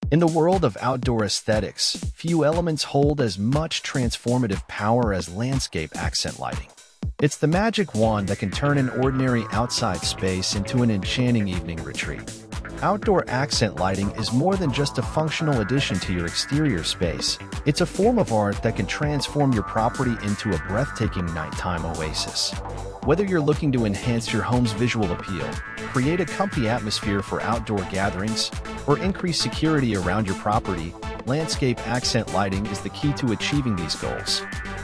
In the world of outdoor aesthetics, few elements hold as much transformative power as landscape accent lighting. It's the magic wand that can turn an ordinary outside space into an enchanting evening retreat. Outdoor accent lighting is more than just a functional addition to your exterior space. It's a form of art that can transform your property into a breathtaking nighttime oasis. Whether you're looking to enhance your home's visual appeal, create a comfy atmosphere for outdoor gatherings, or increase security around your property, landscape accent lighting is the key to achieving these goals.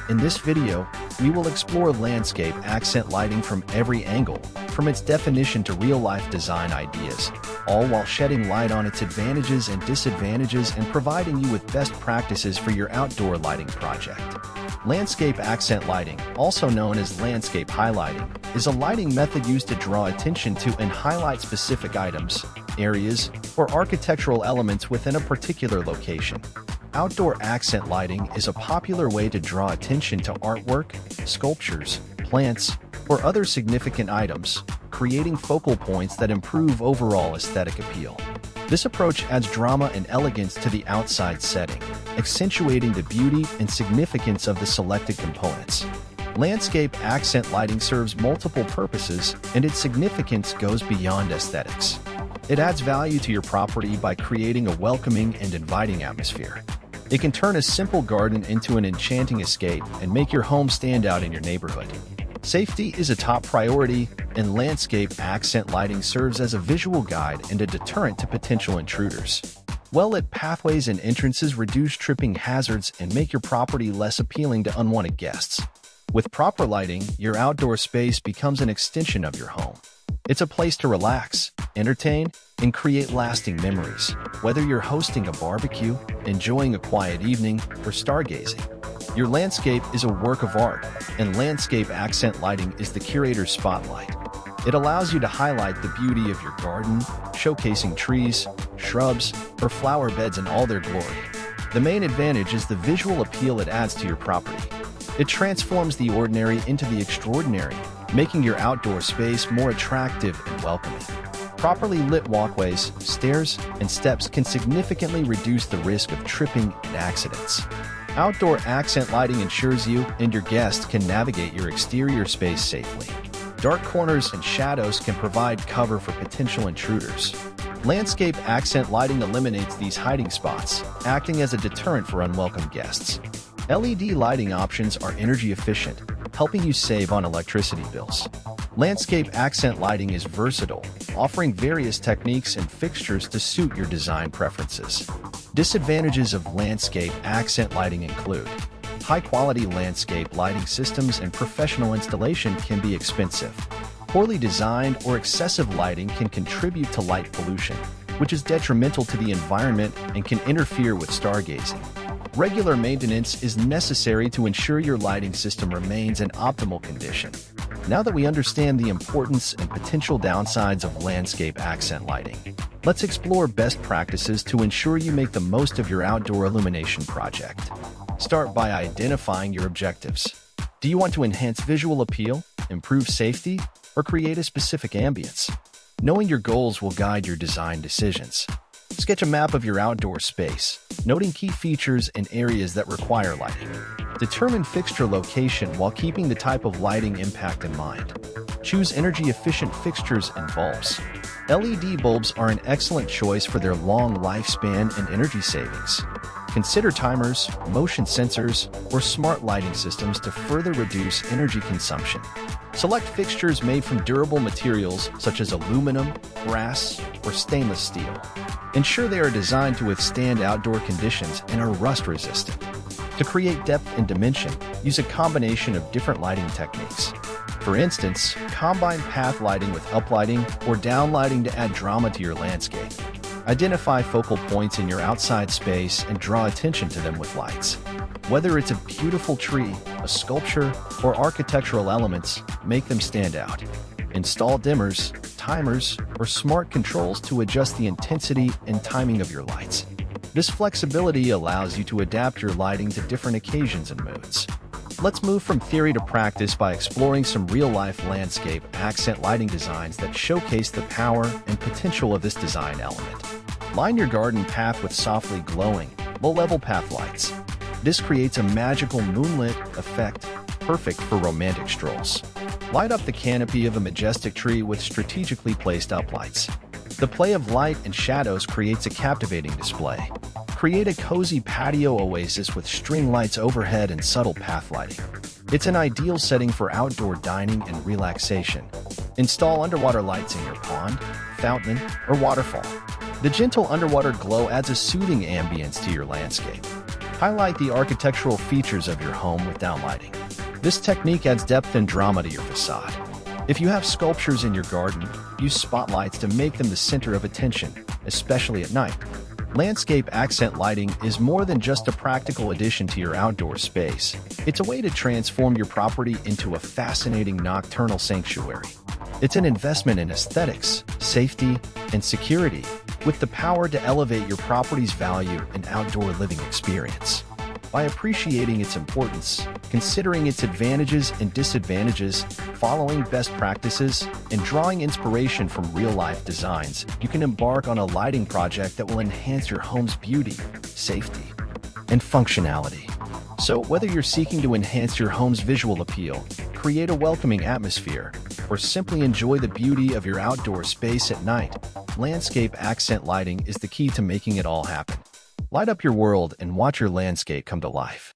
In this video, we will explore landscape accent lighting from every angle, from its definition to real-life design ideas, all while shedding light on its advantages and disadvantages and providing you with best practices for your outdoor lighting project. Landscape accent lighting, also known as landscape highlighting, is a lighting method used to draw attention to and highlight specific items, areas, or architectural elements within a particular location. Outdoor accent lighting is a popular way to draw attention to artwork, sculptures, plants, or other significant items, creating focal points that improve overall aesthetic appeal. This approach adds drama and elegance to the outside setting, accentuating the beauty and significance of the selected components. Landscape accent lighting serves multiple purposes, and its significance goes beyond aesthetics. It adds value to your property by creating a welcoming and inviting atmosphere. It can turn a simple garden into an enchanting escape and make your home stand out in your neighborhood. Safety is a top priority, and landscape accent lighting serves as a visual guide and a deterrent to potential intruders. Well-lit pathways and entrances reduce tripping hazards and make your property less appealing to unwanted guests. With proper lighting, your outdoor space becomes an extension of your home. It's a place to relax, entertain, and create lasting memories, whether you're hosting a barbecue, enjoying a quiet evening, or stargazing. Your landscape is a work of art, and landscape accent lighting is the curator's spotlight. It allows you to highlight the beauty of your garden, showcasing trees, shrubs, or flower beds in all their glory. The main advantage is the visual appeal it adds to your property. It transforms the ordinary into the extraordinary, making your outdoor space more attractive and welcoming. Properly lit walkways, stairs, and steps can significantly reduce the risk of tripping and accidents. Outdoor accent lighting ensures you and your guests can navigate your exterior space safely. Dark corners and shadows can provide cover for potential intruders. Landscape accent lighting eliminates these hiding spots, acting as a deterrent for unwelcome guests. LED lighting options are energy efficient, helping you save on electricity bills. Landscape accent lighting is versatile, offering various techniques and fixtures to suit your design preferences. Disadvantages of landscape accent lighting include: high-quality landscape lighting systems and professional installation can be expensive. Poorly designed or excessive lighting can contribute to light pollution, which is detrimental to the environment and can interfere with stargazing. Regular maintenance is necessary to ensure your lighting system remains in optimal condition. Now that we understand the importance and potential downsides of landscape accent lighting, let's explore best practices to ensure you make the most of your outdoor illumination project. Start by identifying your objectives. Do you want to enhance visual appeal, improve safety, or create a specific ambience? Knowing your goals will guide your design decisions. Sketch a map of your outdoor space, noting key features and areas that require lighting. Determine fixture location while keeping the type of lighting impact in mind. Choose energy-efficient fixtures and bulbs. LED bulbs are an excellent choice for their long lifespan and energy savings. Consider timers, motion sensors, or smart lighting systems to further reduce energy consumption. Select fixtures made from durable materials such as aluminum, brass, or stainless steel. Ensure they are designed to withstand outdoor conditions and are rust-resistant. To create depth and dimension, use a combination of different lighting techniques. For instance, combine path lighting with uplighting or downlighting to add drama to your landscape. Identify focal points in your outside space and draw attention to them with lights. Whether it's a beautiful tree, a sculpture, or architectural elements, make them stand out. Install dimmers, timers, or smart controls to adjust the intensity and timing of your lights. This flexibility allows you to adapt your lighting to different occasions and moods. Let's move from theory to practice by exploring some real-life landscape accent lighting designs that showcase the power and potential of this design element. Line your garden path with softly glowing, low-level path lights. This creates a magical moonlit effect, perfect for romantic strolls. Light up the canopy of a majestic tree with strategically placed uplights. The play of light and shadows creates a captivating display. Create a cozy patio oasis with string lights overhead and subtle path lighting. It's an ideal setting for outdoor dining and relaxation. Install underwater lights in your pond, fountain, or waterfall. The gentle underwater glow adds a soothing ambience to your landscape. Highlight the architectural features of your home with downlighting. This technique adds depth and drama to your facade. If you have sculptures in your garden, use spotlights to make them the center of attention, especially at night. Landscape accent lighting is more than just a practical addition to your outdoor space. It's a way to transform your property into a fascinating nocturnal sanctuary. It's an investment in aesthetics, safety, and security, with the power to elevate your property's value and outdoor living experience. By appreciating its importance, considering its advantages and disadvantages, following best practices, and drawing inspiration from real-life designs, you can embark on a lighting project that will enhance your home's beauty, safety, and functionality. So whether you're seeking to enhance your home's visual appeal, create a welcoming atmosphere, or simply enjoy the beauty of your outdoor space at night, landscape accent lighting is the key to making it all happen. Light up your world and watch your landscape come to life.